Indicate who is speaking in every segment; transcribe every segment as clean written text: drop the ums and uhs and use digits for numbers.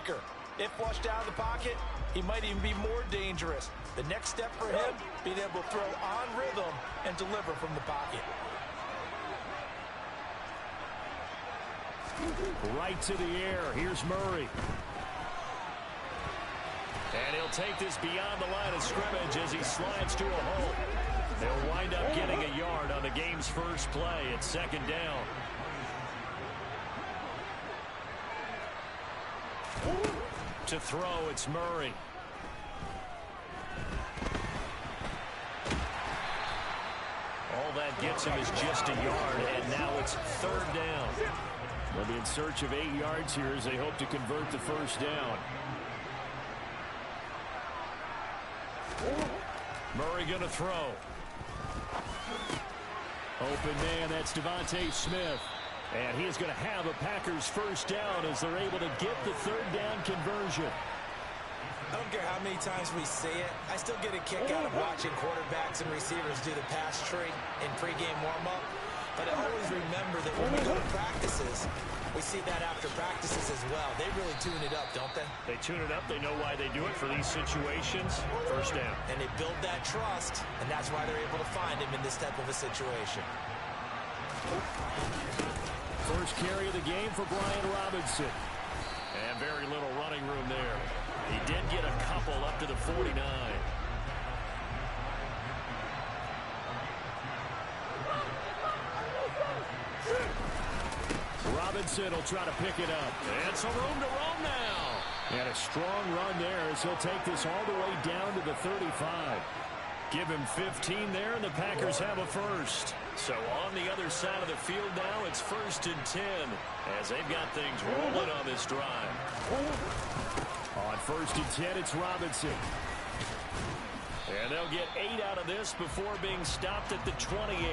Speaker 1: playmaker. If flushed out of the pocket, he might even be more dangerous. The next step for him, being able to throw on rhythm and deliver from the pocket.
Speaker 2: Right to the air. Here's Murray. And he'll take this beyond the line of scrimmage as he slides to a hole. They'll wind up getting a yard on the game's first play at second down. To throw, it's Murray. All that gets him is just a yard, and now it's third down. They'll be in search of 8 yards here as they hope to convert the first down. Murray going to throw. Open man, that's Devontae Smith. And he is going to have a Packers first down as they're able to get the third down conversion.
Speaker 1: I don't care how many times we see it. I still get a kick out of watching quarterbacks and receivers do the pass tree in pregame warm-up. But I always remember that when we go to practices, we see that after practices as well. They really tune it up, don't they?
Speaker 2: They tune it up. They know why they do it for these situations. First down.
Speaker 1: And they build that trust, and that's why they're able to find him in this type of a situation.
Speaker 2: First carry of the game for Brian Robinson. And very little running room there. He did get a couple up to the 49. Robinson will try to pick it up. And some room to roam now. And a strong run there as he'll take this all the way down to the 35. Give him 15 there, and the Packers have a first. So on the other side of the field now, it's 1st and 10 as they've got things rolling on this drive. On 1st and 10, it's Robinson. And they'll get 8 out of this before being stopped at the 28.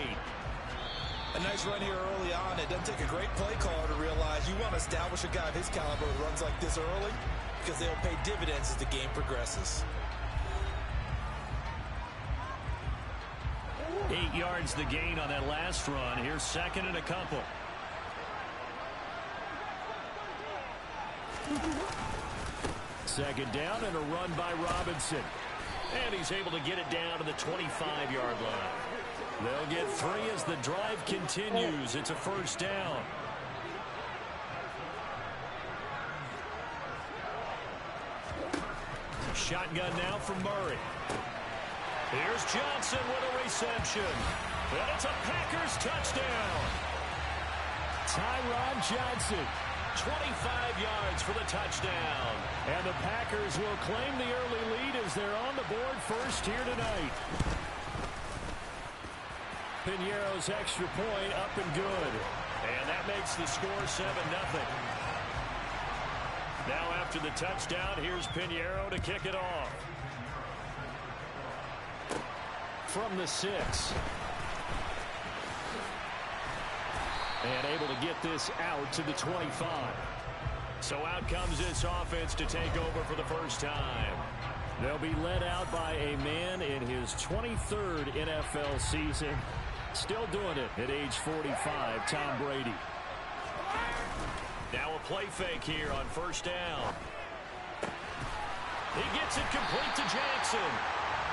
Speaker 1: A nice run here early on. It doesn't take a great play caller to realize you want to establish a guy of his caliber who runs like this early because they'll pay dividends as the game progresses.
Speaker 2: 8 yards the gain on that last run. Here's second and a couple. Second down and a run by Robinson. And he's able to get it down to the 25-yard line. They'll get 3 as the drive continues. It's a first down. Shotgun now from Murray. Here's Johnson with a reception. And it's a Packers touchdown. Tyron Johnson, 25 yards for the touchdown. And the Packers will claim the early lead as they're on the board first here tonight. Piñeiro's extra point up and good. And that makes the score 7-0. Now after the touchdown, here's Piñeiro to kick it off. From the 6. And able to get this out to the 25. So out comes this offense to take over for the first time. They'll be led out by a man in his 23rd NFL season. Still doing it at age 45, Tom Brady. Now a play fake here on first down. He gets it complete to Jackson.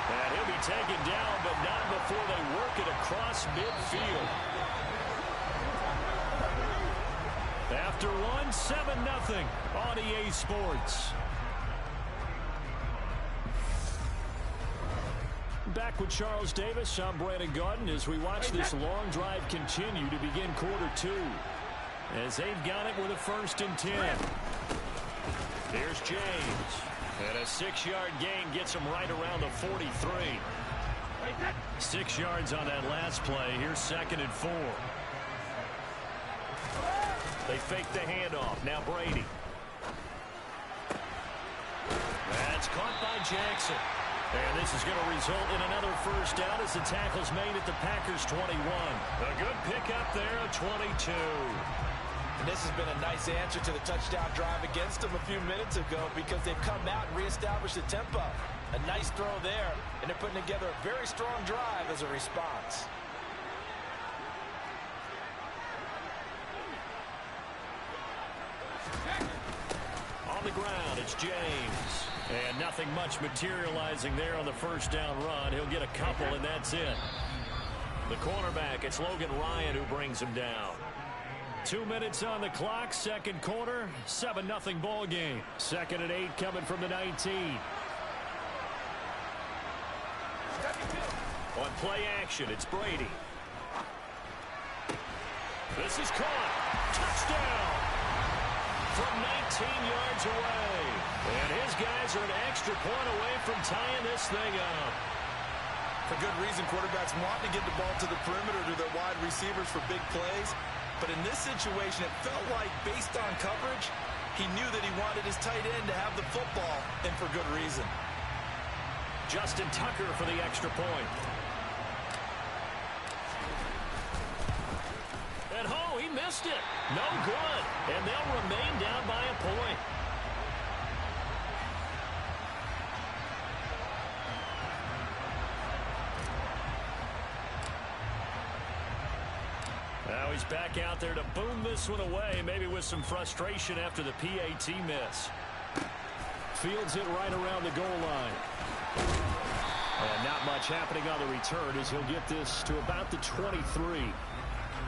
Speaker 2: And he'll be taken down, but not before they work it across midfield. After one, 7-0 on EA Sports. Back with Charles Davis, I'm Brandon Gaudin as we watch this long drive continue to begin quarter 2. As they've got it with a 1st and 10. Here's James. And a 6-yard gain gets him right around the 43. 6 yards on that last play. Here's 2nd and 4. They fake the handoff. Now Brady. That's caught by Jackson. And this is going to result in another first down as the tackle's made at the Packers 21. A good pickup there, 22.
Speaker 1: And this has been a nice answer to the touchdown drive against them a few minutes ago because they've come out and reestablished the tempo. A nice throw there, and they're putting together a very strong drive as a response.
Speaker 2: On the ground. It's James. And nothing much materializing there on the first down run. He'll get a couple, and that's it. The cornerback, it's Logan Ryan who brings him down. 2 minutes on the clock, second quarter, 7-0 ball game. 2nd and 8 coming from the 19. On play action, it's Brady. This is caught. Touchdown. From 19 yards away. And his guys are an extra point away from tying this thing up.
Speaker 1: For good reason, quarterbacks want to get the ball to the perimeter to their wide receivers for big plays. But in this situation, it felt like, based on coverage, he knew that he wanted his tight end to have the football, and for good reason.
Speaker 2: Justin Tucker for the extra point. And he missed it. No good. And they'll remain down by a point. Now he's back out there to boom this one away, maybe with some frustration after the PAT miss. Fields it right around the goal line. And not much happening on the return as he'll get this to about the 23.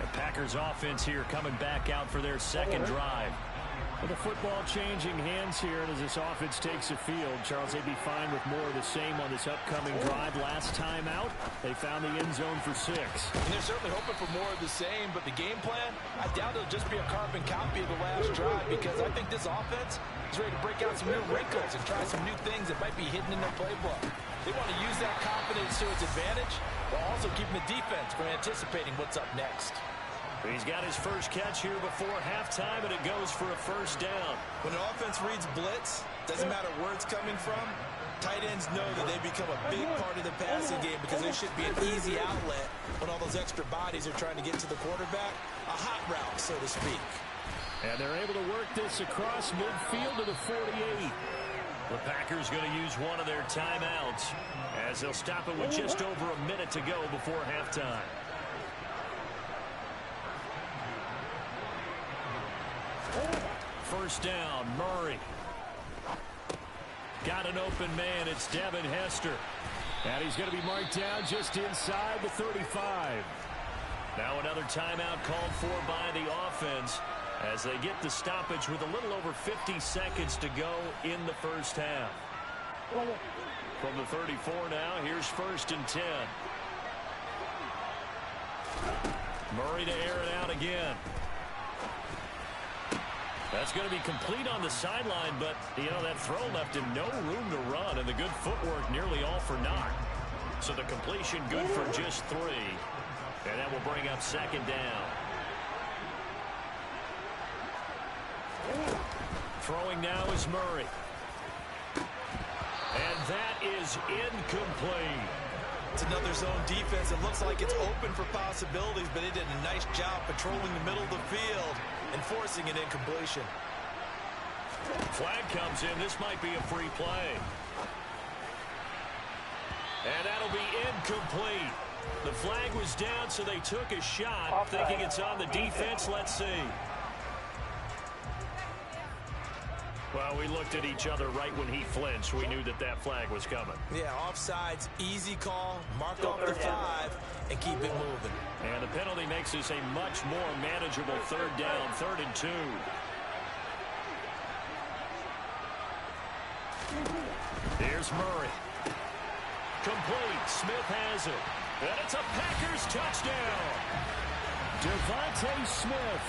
Speaker 2: The Packers offense here coming back out for their second drive. With the football changing hands here, and as this offense takes the field, Charles, they'd be fine with more of the same on this upcoming drive. Last time out, they found the end zone for 6.
Speaker 1: And they're certainly hoping for more of the same, but the game plan, I doubt it'll just be a carbon copy of the last drive, because I think this offense is ready to break out some new wrinkles and try some new things that might be hidden in their playbook. They want to use that confidence to its advantage, while also keeping the defense from anticipating what's up next.
Speaker 2: He's got his first catch here before halftime, and it goes for a first down.
Speaker 1: When an offense reads blitz, doesn't matter where it's coming from, tight ends know that they become a big part of the passing game because they should be an easy outlet when all those extra bodies are trying to get to the quarterback. A hot route, so to speak.
Speaker 2: And they're able to work this across midfield to the 48. The Packers going to use one of their timeouts as they'll stop it with just over a minute to go before halftime. First down, Murray. Got an open man. It's Devin Hester. And he's going to be marked down just inside the 35. Now another timeout called for by the offense as they get the stoppage with a little over 50 seconds to go in the first half. From the 34 now, here's 1st and 10. Murray to air it out again. That's going to be complete on the sideline, but, that throw left him no room to run, and the good footwork nearly all for naught. So the completion good for just 3, and that will bring up 2nd down. Throwing now is Murray. And that is incomplete.
Speaker 1: It's another zone defense. It looks like it's open for possibilities, but it did a nice job patrolling the middle of the field and forcing an incompletion.
Speaker 2: Flag comes in. This might be a free play. And that'll be incomplete. The flag was down, so they took a shot, thinking it's on the defense. Let's see. Well, we looked at each other right when he flinched. We knew that that flag was coming.
Speaker 1: Yeah, offsides, easy call, mark off the 5, and keep it moving.
Speaker 2: And the penalty makes this a much more manageable 3rd down, 3rd and 2. Here's Murray. Complete. Smith has it. And it's a Packers touchdown. Devontae Smith,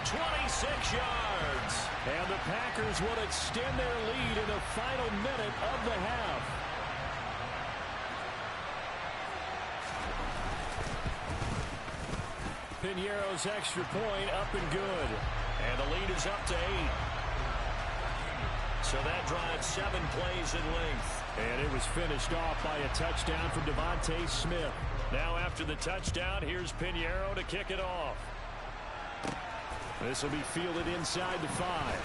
Speaker 2: 26 yards. And the Packers will extend their lead in the final minute of the half. Piñeiro's extra point up and good. And the lead is up to 8. So that drives 7 plays in length. And it was finished off by a touchdown from Devontae Smith. Now after the touchdown, here's Piñeiro to kick it off. This will be fielded inside the 5.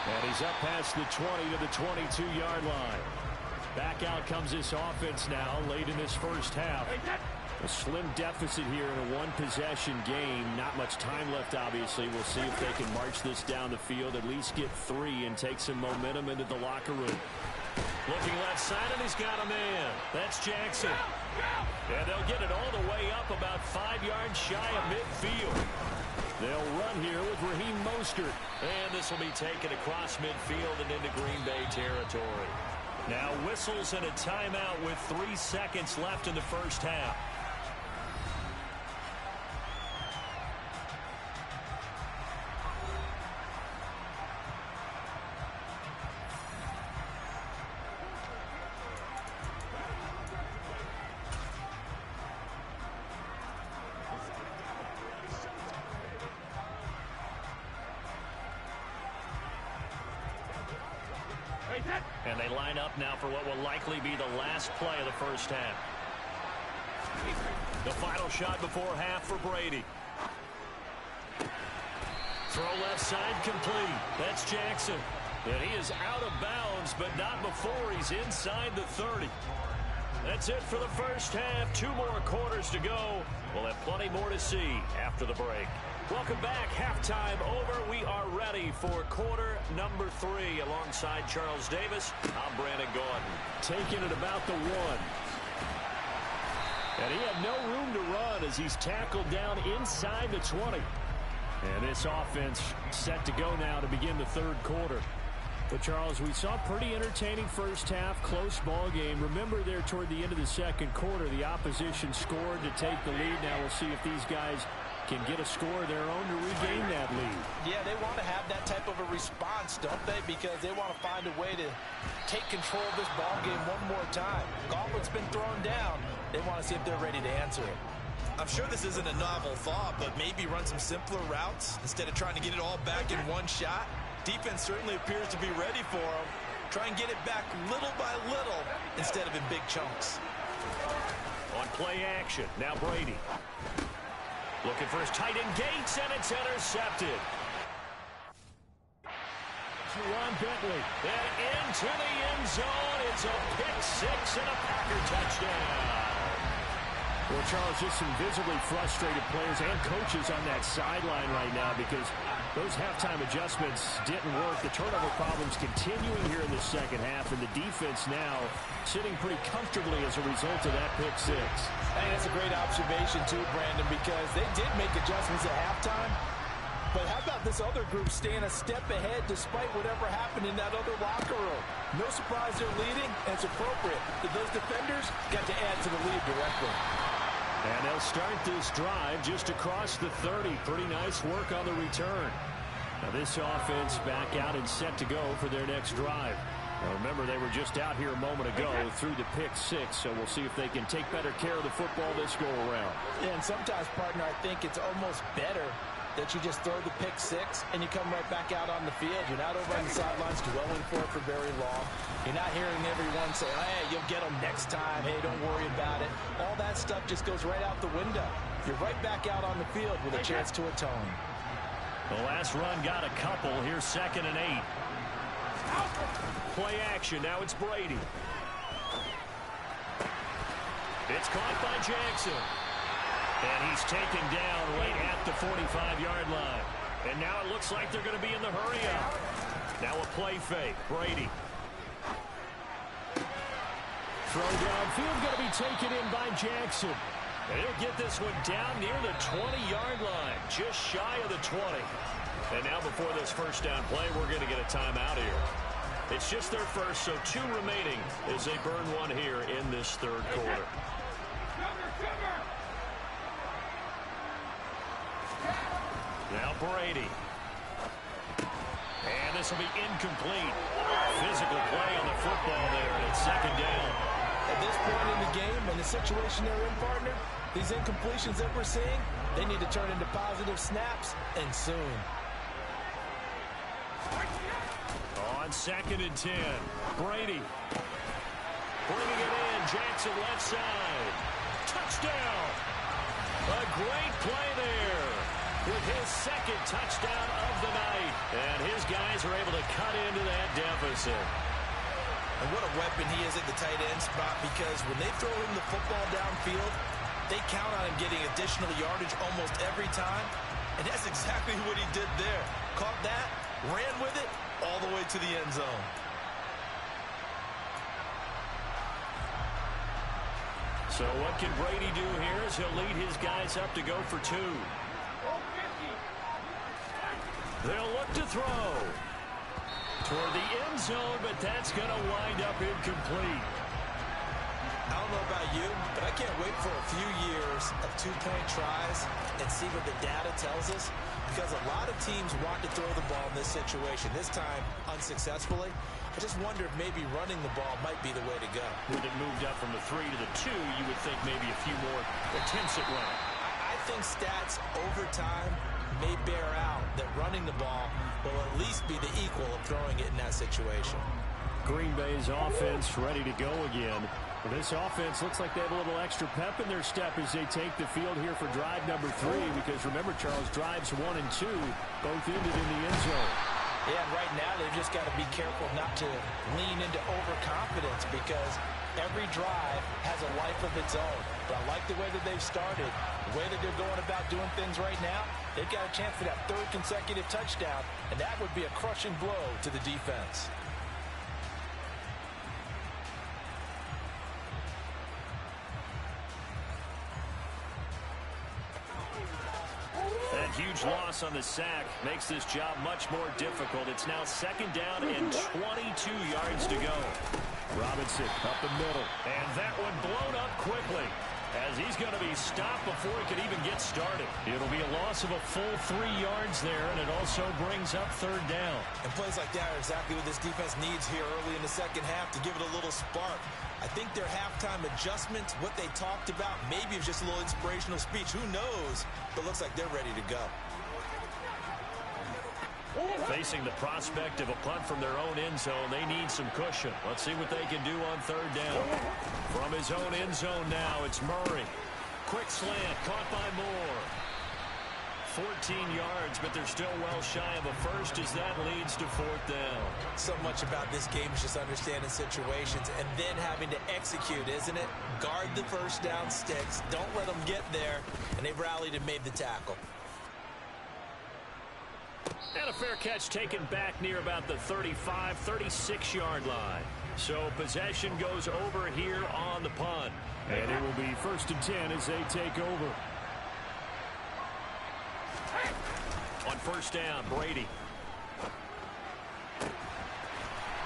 Speaker 2: And he's up past the 20 to the 22-yard line. Back out comes this offense now late in this first half. A slim deficit here in a one-possession game. Not much time left, obviously. We'll see if they can march this down the field, at least get 3 and take some momentum into the locker room. Looking left side, and he's got a man. That's Jackson. And they'll get it all the way up about 5 yards shy of midfield. They'll run here with Raheem Mostert. And this will be taken across midfield and into Green Bay territory. Now whistles and a timeout with 3 seconds left in the first half. And they line up now for what will likely be the last play of the first half. The final shot before half for Brady. Throw left side complete. That's Jackson. And he is out of bounds, but not before he's inside the 30. That's it for the first half. 2 more quarters to go. We'll have plenty more to see after the break. Welcome back. Halftime over. We are ready for quarter number 3. Alongside Charles Davis, I'm Brandon Gaudin. Taking it about the 1. And he had no room to run as he's tackled down inside the 20. And this offense set to go now to begin the third quarter. But, Charles, we saw a pretty entertaining first half, close ball game. Remember there toward the end of the second quarter, the opposition scored to take the lead. Now we'll see if these guys can get a score of their own to regain that lead.
Speaker 1: Yeah, they want to have that type of a response, don't they? Because they want to find a way to take control of this ball game one more time. Gauntlet's been thrown down. They want to see if they're ready to answer it. I'm sure this isn't a novel thought, but maybe run some simpler routes instead of trying to get it all back in one shot. Defense certainly appears to be ready for them. Try and get it back little by little instead of in big chunks.
Speaker 2: On play action, now Brady. Looking for his tight end Gates, and it's intercepted. Ron Bentley. And into the end zone. It's a pick 6 and a Packer touchdown. Well, Charles, just some visibly frustrated players and coaches on that sideline right now because those halftime adjustments didn't work. The turnover problems continuing here in the second half, and the defense now sitting pretty comfortably as a result of that pick 6.
Speaker 1: And that's a great observation, too, Brandon, because they did make adjustments at halftime. But how about this other group staying a step ahead despite whatever happened in that other locker room? No surprise they're leading, and it's appropriate that those defenders got to add to the lead directly.
Speaker 2: And they'll start this drive just across the 30. Pretty nice work on the return. Now this offense back out and set to go for their next drive. Now remember, they were just out here a moment ago through the pick 6, so we'll see if they can take better care of the football this go around.
Speaker 1: Yeah, and sometimes, partner, I think it's almost better that you just throw the pick 6 and you come right back out on the field. You're not over on the sidelines dwelling for it for very long. You're not hearing everyone say, hey, you'll get them next time. Hey, don't worry about it. All that stuff just goes right out the window. You're right back out on the field with a chance to atone.
Speaker 2: The last run got a couple. Here's 2nd and 8. Play action. Now it's Brady. It's caught by Jackson. And he's taken down right at the 45-yard line. And now it looks like they're going to be in the hurry up. Now a play fake. Brady. Throw downfield going to be taken in by Jackson. And he'll get this one down near the 20-yard line, just shy of the 20. And now before this first down play, we're going to get a timeout here. It's just their first, so 2 remaining as they burn one here in this third quarter. Now Brady. And this will be incomplete. Physical play on the football there, and it's 2nd down.
Speaker 1: At this point in the game and the situation they're in, partner, these incompletions that we're seeing, they need to turn into positive snaps, and soon.
Speaker 2: On 2nd and 10, Brady. Bringing it in, Jackson left side. Touchdown! A great play there with his 2nd touchdown of the night. And his guys are able to cut into that deficit.
Speaker 1: And what a weapon he is at the tight end spot, because when they throw him the football downfield, They count on him getting additional yardage almost every time, and that's exactly what he did there. Caught that, ran with it, all the way to the end zone.
Speaker 2: So what can Brady do here as he'll lead his guys up to go for 2. They'll look to throw toward the end zone, but that's going to wind up incomplete.
Speaker 1: I don't know about you, but I can't wait for a few years of 2-point tries and see what the data tells us, because a lot of teams want to throw the ball in this situation, this time unsuccessfully. I just wonder if maybe running the ball might be the way to go.
Speaker 2: With it moved up from the 3 to the 2, you would think maybe a few more attempts at running.
Speaker 1: I think stats over time may bear out that running the ball will at least be the equal of throwing it in that situation.
Speaker 2: Green Bay's offense ready to go again. This offense looks like they have a little extra pep in their step as they take the field here for drive number 3, because remember, Charles, drives 1 and 2 both ended in the end zone.
Speaker 1: Yeah, and right now they've just got to be careful not to lean into overconfidence, because every drive has a life of its own. But I like the way that they've started, the way that they're going about doing things right now. They've got a chance for that 3rd consecutive touchdown, and that would be a crushing blow to the defense.
Speaker 2: That huge loss on the sack makes this job much more difficult. It's now 2nd down and 22 yards to go. Robinson up the middle, and that one blown up quickly, as he's going to be stopped before he could even get started. It'll be a loss of a full 3 yards there, and it also brings up 3rd down.
Speaker 1: And plays like that are exactly what this defense needs here early in the second half to give it a little spark. I think their halftime adjustments, what they talked about, maybe it's just a little inspirational speech. Who knows? But looks like they're ready to go.
Speaker 2: Facing the prospect of a punt from their own end zone, they need some cushion. Let's see what they can do on 3rd down. From his own end zone now, it's Murray. Quick slant, caught by Moore. 14 yards, but they're still well shy of a first as that leads to 4th down. So much about this game is just understanding situations and then having to execute, isn't it? Guard the first down sticks. Don't let them get there. And they've rallied and made the tackle. And a fair catch taken back near about the 35, 36-yard line. So possession goes over here on the punt. And it will be 1st and 10 as they take over. On 1st down, Brady.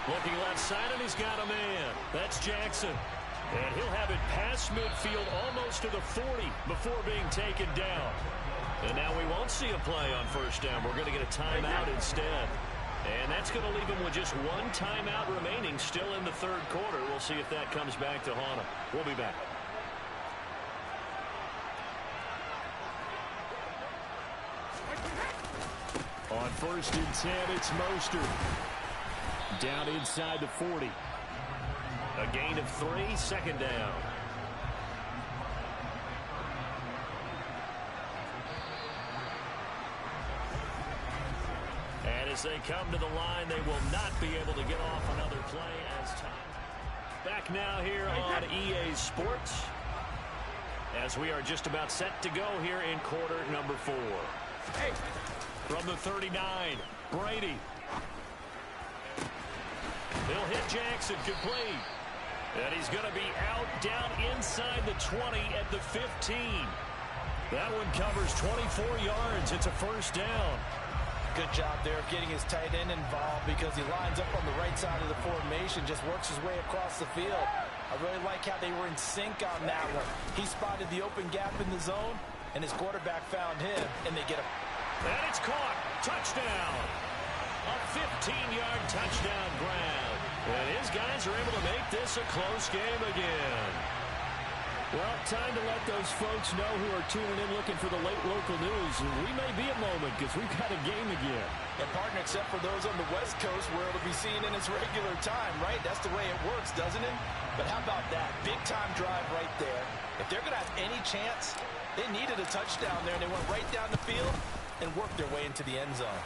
Speaker 2: Looking left side, and he's got a man. That's Jackson. And he'll have it past midfield almost to the 40 before being taken down. And now we won't see a play on 1st down. We're going to get a timeout instead. And that's going to leave him with just 1 timeout remaining still in the 3rd quarter. We'll see if that comes back to haunt him. We'll be back. On 1st and 10, it's Mostert. Down inside the 40. A gain of 3, 2nd down. And as they come to the line, they will not be able to get off another play as time. Back now here on EA Sports, as we are just about set to go here in quarter number 4. Hey. From the 39, Brady. He'll hit Jackson, complete. And he's going to be out down inside the 20 at the 15. That one covers 24 yards. It's a 1st down.
Speaker 1: Good job there of getting his tight end involved, because he lines up on the right side of the formation, just works his way across the field. I really like how they were in sync on that one. He spotted the open gap in the zone, and his quarterback found him, and they get a...
Speaker 2: And it's caught. Touchdown. A 15-yard touchdown grab. And his guys are able to make this a close game again. Well, time to let those folks know who are tuning in looking for the late local news. And we may be a moment, because we've got a game again.
Speaker 1: And partner, except for those on the West Coast where it'll be seen in its regular time, right? That's the way it works, doesn't it? But how about that? Big-time drive right there. If they're going to have any chance, they needed a touchdown there, and they went right down the field and worked their way into the end zone.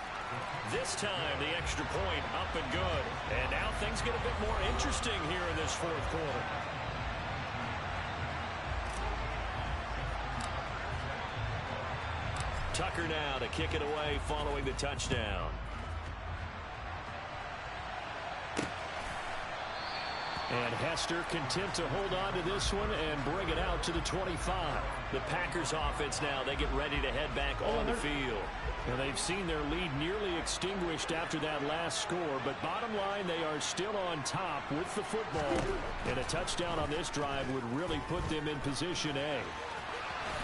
Speaker 2: This time, the extra point up and good. And now things get a bit more interesting here in this 4th quarter. Tucker now to kick it away following the touchdown. And Hester content to hold on to this one and bring it out to the 25. The Packers offense now, they get ready to head back on the field. And they've seen their lead nearly extinguished after that last score, but bottom line, they are still on top with the football. And a touchdown on this drive would really put them in position A.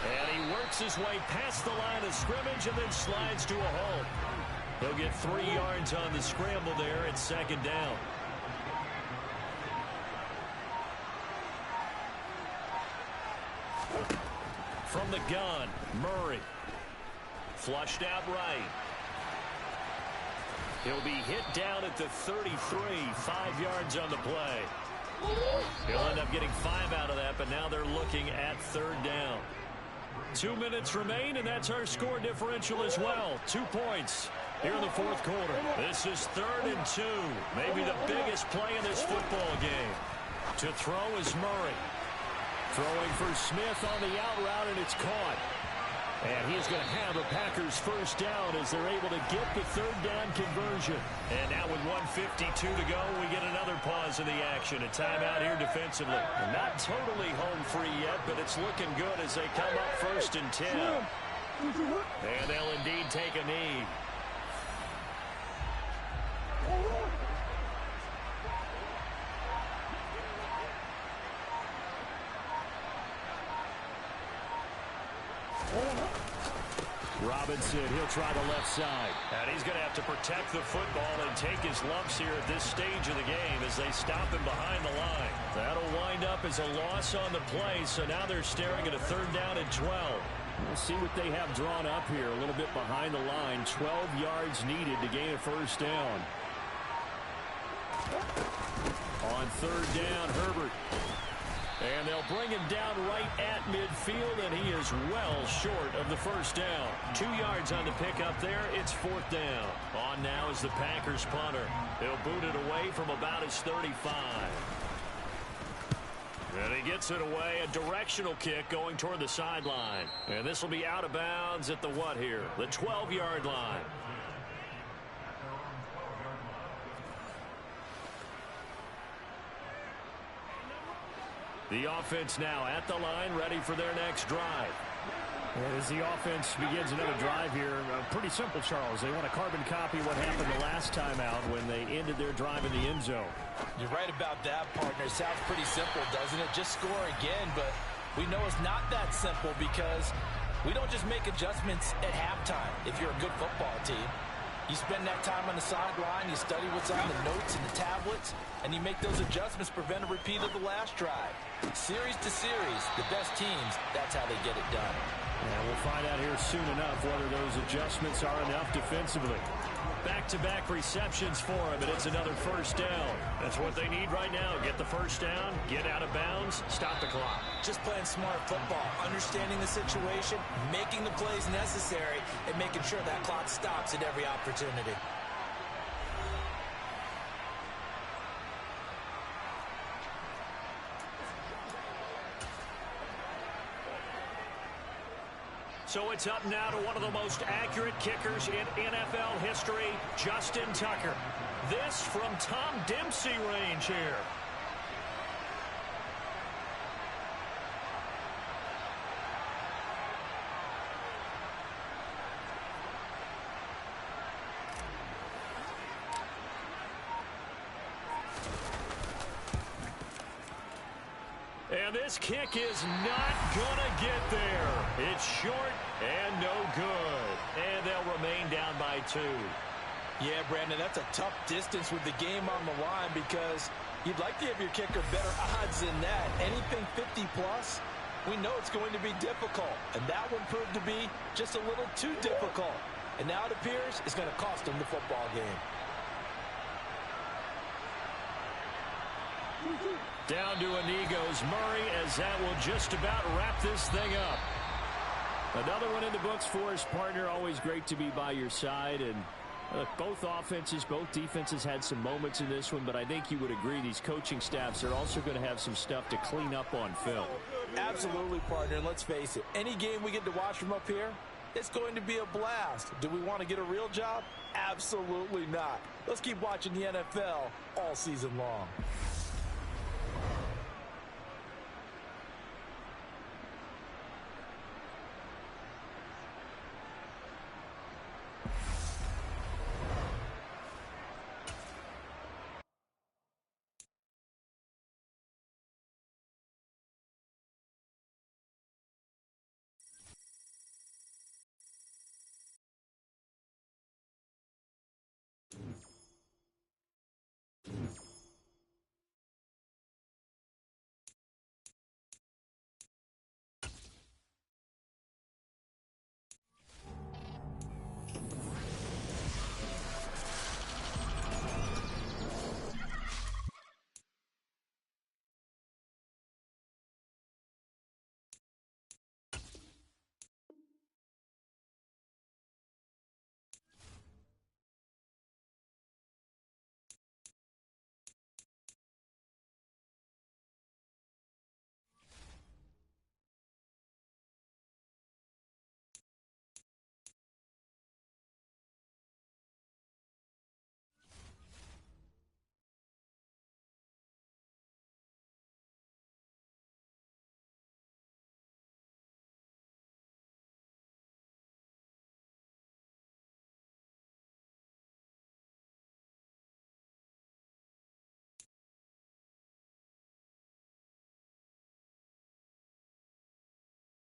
Speaker 2: And he works his way past the line of scrimmage and then slides to a halt. He'll get 3 yards on the scramble there at second down. From the gun, Murray. Flushed out right. He'll be hit down at the 33, 5 yards on the play. He'll end up getting 5 out of that, but now they're looking at third down. 2 minutes remain, and that's our score differential as well. 2 points here in the fourth quarter. This is 3rd and 2. Maybe the biggest play in this football game. To throw is Murray. Throwing for Smith on the out route, and it's caught. And he is going to have a Packers first down as they're able to get the third down conversion. And now with 1:52 to go, we get another pause in the action. A timeout here defensively. Not totally home free yet, but it's looking good as they come up 1st and 10. And they'll indeed take a knee. Robinson, he'll try the left side. And he's going to have to protect the football and take his lumps here at this stage of the game as they stop him behind the line. That'll wind up as a loss on the play, so now they're staring at a 3rd down and 12. We'll see what they have drawn up here, a little bit behind the line. 12 yards needed to gain a first down. On 3rd down, Herbert. And they'll bring him down right at midfield, and he is well short of the first down. 2 yards on the pickup there. It's 4th down. On now is the Packers punter. He'll boot it away from about his 35. And he gets it away. A directional kick going toward the sideline. And this will be out of bounds at the what here? The 12-yard line. The offense now at the line, ready for their next drive. And as the offense begins another drive here, pretty simple, Charles. They want to carbon copy what happened the last time out when they ended their drive in the end zone.
Speaker 1: You're right about that, partner. It sounds pretty simple, doesn't it? Just score again, but we know it's not that simple because we don't just make adjustments at halftime if you're a good football team. You spend that time on the sideline, you study what's on the notes and the tablets, and you make those adjustments, prevent a repeat of the last drive. Series to series, the best teams, that's how they get it done.
Speaker 2: And we'll find out here soon enough whether those adjustments are enough defensively. Back-to-back receptions for him, and it's another first down. That's what they need right now. Get the first down, get out of bounds, stop the clock.
Speaker 1: Just playing smart football, understanding the situation, making the plays necessary, and making sure that clock stops at every opportunity.
Speaker 2: So it's up now to one of the most accurate kickers in NFL history, Justin Tucker. This from Tom Dempsey range here. And this kick is not gonna get there. It's short and no good. And they'll remain down by 2.
Speaker 1: Yeah, Brandon, that's a tough distance with the game on the line because you'd like to give your kicker better odds than that. Anything 50-plus, we know it's going to be difficult. And that one proved to be just a little too difficult. And now it appears it's going to cost them the football game.
Speaker 2: Down to a knee goes Murray as that will just about wrap this thing up. Another one in the books for his partner. Always great to be by your side. And both offenses, both defenses had some moments in this one, but I think you would agree these coaching staffs are also going to have some stuff to clean up on film.
Speaker 1: Absolutely, partner. And let's face it, any game we get to watch from up here, It's going to be a blast. Do we want to get a real job? Absolutely not. Let's keep watching the NFL all season long.